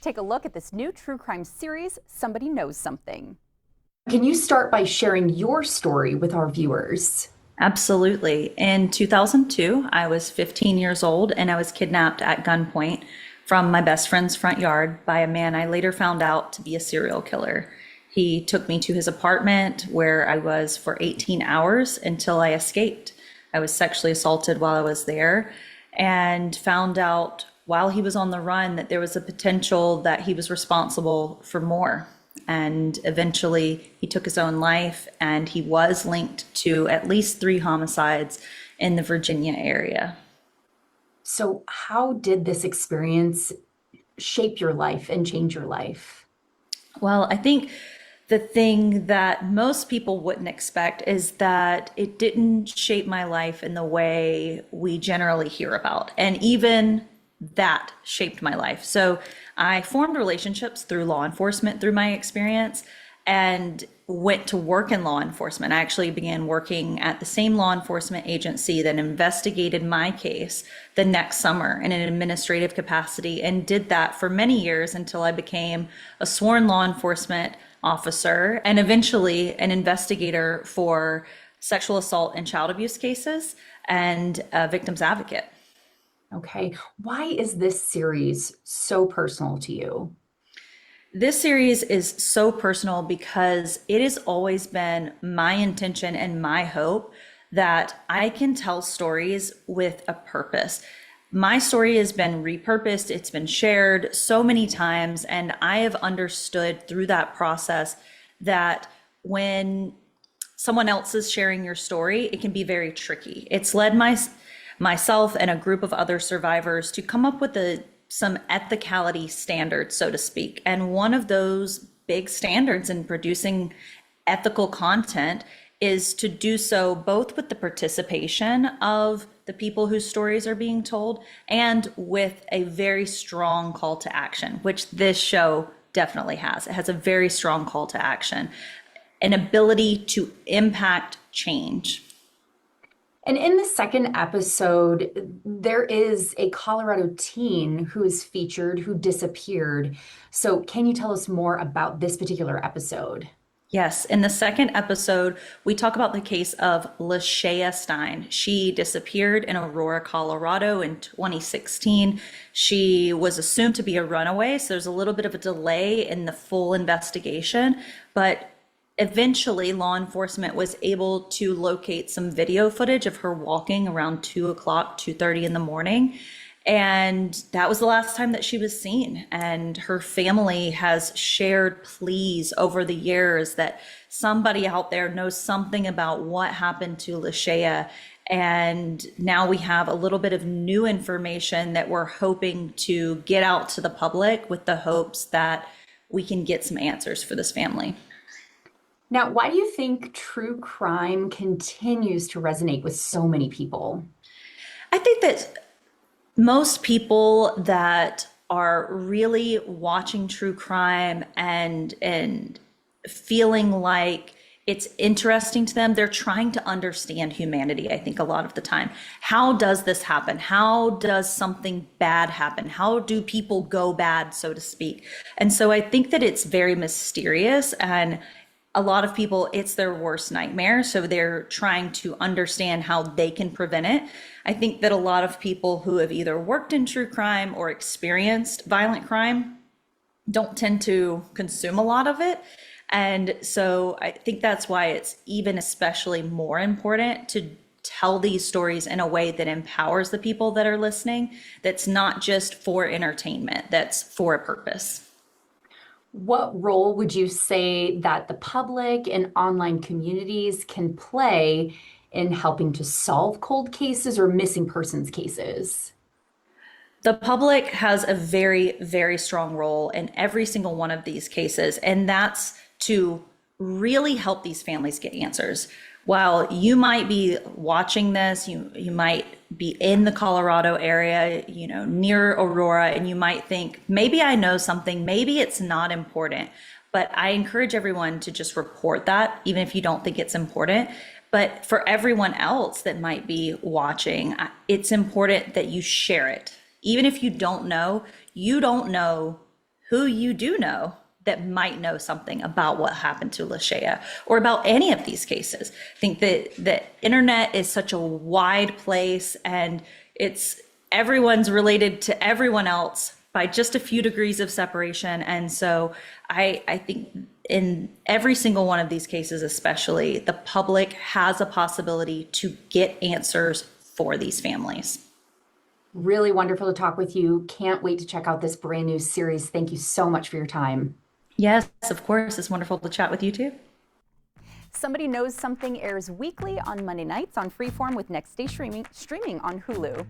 Take a look at this new true crime series, Somebody Knows Something. Can you start by sharing your story with our viewers? Absolutely. In 2002, I was 15 years old and I was kidnapped at gunpoint from my best friend's front yard by a man I later found out to be a serial killer. He took me to his apartment where I was for 18 hours until I escaped. I was sexually assaulted while I was there and found out while he was on the run that there was a potential that he was responsible for more. And eventually he took his own life, and he was linked to at least 3 homicides in the Virginia area. So, how did this experience shape your life and change your life? Well, I think the thing that most people wouldn't expect is that it didn't shape my life in the way we generally hear about. And even that shaped my life. So I formed relationships through law enforcement through my experience and went to work in law enforcement. I actually began working at the same law enforcement agency that investigated my case the next summer in an administrative capacity, and did that for many years until I became a sworn law enforcement officer and eventually an investigator for sexual assault and child abuse cases and a victim's advocate. Okay. Why is this series so personal to you? This series is so personal because it has always been my intention and my hope that I can tell stories with a purpose. My story has been repurposed, it's been shared so many times, and I have understood through that process that when someone else is sharing your story, it can be very tricky. It's led myself and a group of other survivors to come up with some ethicality standards, so to speak. And one of those big standards in producing ethical content is to do so both with the participation of the people whose stories are being told and with a very strong call to action, which this show definitely has. It has a very strong call to action, an ability to impact change. And in the second episode, there is a Colorado teen who is featured who disappeared. So, can you tell us more about this particular episode? Yes, in the second episode, we talk about the case of Lashaya Stein. She disappeared in Aurora, Colorado in 2016. She was assumed to be a runaway, so there's a little bit of a delay in the full investigation, but eventually law enforcement was able to locate some video footage of her walking around 2 o'clock, 2:30 in the morning. And that was the last time that she was seen. And her family has shared pleas over the years that somebody out there knows something about what happened to Lashaya. And now we have a little bit of new information that we're hoping to get out to the public with the hopes that we can get some answers for this family. Now, why do you think true crime continues to resonate with so many people? I think that most people that are really watching true crime and feeling like it's interesting to them, they're trying to understand humanity, I think, a lot of the time. How does this happen? How does something bad happen? How do people go bad, so to speak? And so I think that it's very mysterious, and a lot of people, it's their worst nightmare. So they're trying to understand how they can prevent it. I think that a lot of people who have either worked in true crime or experienced violent crime don't tend to consume a lot of it. And so I think that's why it's even especially more important to tell these stories in a way that empowers the people that are listening, that's not just for entertainment, that's for a purpose. What role would you say that the public and online communities can play in helping to solve cold cases or missing persons cases? The public has a very, very strong role in every single one of these cases, and that's to really help these families get answers. While you might be watching this, you might be in the Colorado area, near Aurora, and you might think, maybe I know something, maybe it's not important. But I encourage everyone to just report that, even if you don't think it's important. But for everyone else that might be watching, it's important that you share it. Even if you don't know who you do know that might know something about what happened to Lashaya or about any of these cases. I think that the internet is such a wide place, and everyone's related to everyone else by just a few degrees of separation. And so I think in every single one of these cases, especially, the public has a possibility to get answers for these families. Really wonderful to talk with you. Can't wait to check out this brand new series. Thank you so much for your time. Yes, of course. It's wonderful to chat with you too. Somebody Knows Something airs weekly on Monday nights on Freeform, with next day streaming on Hulu.